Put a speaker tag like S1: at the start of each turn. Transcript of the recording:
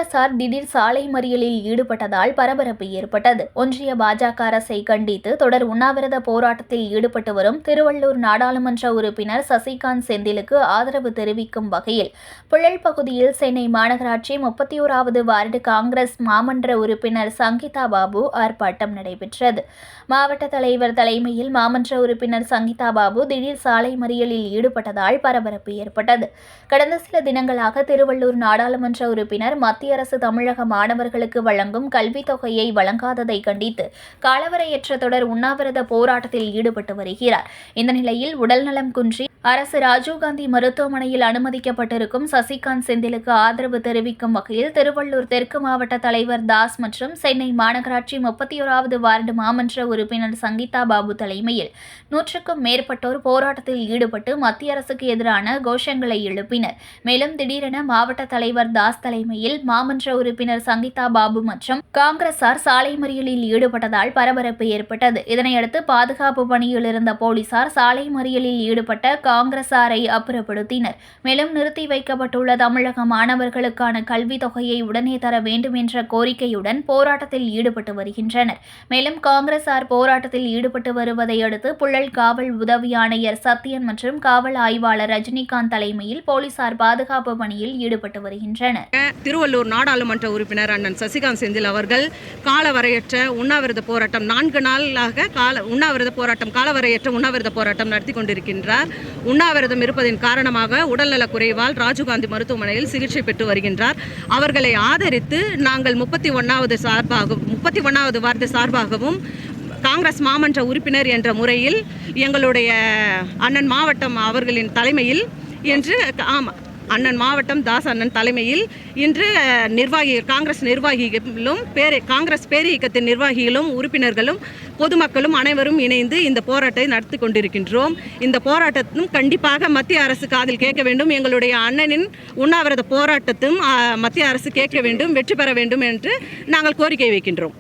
S1: காங்கிரசார் திடீர் சாலை மறியலில் ஈடுபட்டதால் பரபரப்பு ஏற்பட்டது. ஒன்றிய பாஜக அரசை கண்டித்து தொடர் உண்ணாவிரத போராட்டத்தில் ஈடுபட்டு வரும் திருவள்ளூர் நாடாளுமன்ற உறுப்பினர் சசிகாந்த் செந்திலுக்கு ஆதரவு தெரிவிக்கும் வகையில் புழல் பகுதியில் சென்னை மாநகராட்சி 31வது வார்டு காங்கிரஸ் மாமன்ற உறுப்பினர் சங்கீதா பாபு ஆர்ப்பாட்டம் நடைபெற்றது. மாவட்ட தலைவர் தலைமையில் மாமன்ற உறுப்பினர் சங்கீதா பாபு திடீர் சாலை மறியலில் ஈடுபட்டதால் பரபரப்பு ஏற்பட்டது. கடந்த சில தினங்களாக திருவள்ளூர் நாடாளுமன்ற உறுப்பினர் மத்திய அரசு தமிழக மாணவர்களுக்கு வழங்கும் கல்வித் தொகையை வழங்காததை கண்டித்து காலவரையற்ற தொடர் உண்ணாவிரத போராட்டத்தில் ஈடுபட்டு வருகிறார். இந்த நிலையில் உடல்நலம் குன்றி அரசு ராஜீவ்காந்தி மருத்துவமனையில் அனுமதிக்கப்பட்டிருக்கும் சசிகாந்த் செந்திலுக்கு ஆதரவு தெரிவிக்கும் வகையில் திருவள்ளூர் தெற்கு மாவட்ட தலைவர் தாஸ் மற்றும் சென்னை மாநகராட்சி 31வது வார்டு மாமன்ற உறுப்பினர் சங்கீதா பாபு தலைமையில் 100க்கும் மேற்பட்டோர் போராட்டத்தில் ஈடுபட்டு மத்திய அரசுக்கு எதிரான கோஷங்களை எழுப்பினர். மேலும் திடீரென மாவட்ட தலைவர் தாஸ் தலைமையில் மாமன்ற உறுப்பினர் சங்கீதா பாபு மற்றும் காங்கிரசார் சாலை மறியலில் ஈடுபட்டதால் பரபரப்பு ஏற்பட்டது. இதனையடுத்து பாதுகாப்பு பணியில் இருந்த போலீசார் சாலை மறியலில் ஈடுபட்ட காங்கிரசாரை அப்புறப்படுத்தினர். மேலும் நிறுத்தி வைக்கப்பட்டுள்ள தமிழக மாணவர்களுக்கான கல்வித் தொகையை உடனே தர வேண்டும் என்ற கோரிக்கையுடன் போராட்டத்தில் ஈடுபட்டு வருகின்றனர். மேலும் காங்கிரசார் போராட்டத்தில் ஈடுபட்டு வருவதை அடுத்து புழல் காவல் உதவி ஆணையர் சத்யன் மற்றும் காவல் ஆய்வாளர் ரஜினிகாந்த் தலைமையில் போலீசார் பாதுகாப்பு பணியில் ஈடுபட்டு வருகின்றனர்.
S2: திருவள்ளூர் நாடாளுமன்ற உறுப்பினர் அண்ணன் சசிகாந்த் செந்தில் அவர்கள் காலவரையற்ற உண்ணாவிரத போராட்டம் 4 நாளாக காலவரையற்ற உண்ணாவிரத போராட்டம் நடத்தி கொண்டிருக்கின்றார். உண்ணாவிரதம் இருப்பதன் காரணமாக உடல்நலக் குறைவால் ராஜீவ்காந்தி மருத்துவமனையில் சிகிச்சை பெற்று வருகின்றார். அவர்களை ஆதரித்து நாங்கள் 31வது வார்டு சார்பாகவும் காங்கிரஸ் மாமன்ற உறுப்பினர் என்ற முறையில் எங்களுடைய அண்ணன் மாவட்டம் அவர்களின் தலைமையில் இன்று அண்ணன் மாவட்டம் தாஸ் அண்ணன் தலைமையில் இன்று காங்கிரஸ் நிர்வாகிகளும் காங்கிரஸ் பேரியக்கத்தின் நிர்வாகிகளும் உறுப்பினர்களும் பொதுமக்களும் அனைவரும் இணைந்து இந்த போராட்டத்தை நடத்தி கொண்டிருக்கின்றோம். இந்த போராட்டத்தும் கண்டிப்பாக மத்திய அரசு காதில் கேட்க வேண்டும். எங்களுடைய அண்ணனின் உண்ணாவிரத போராட்டத்தும் மத்திய அரசு கேட்க வேண்டும், வெற்றி பெற வேண்டும் என்று நாங்கள் கோரிக்கை வைக்கின்றோம்.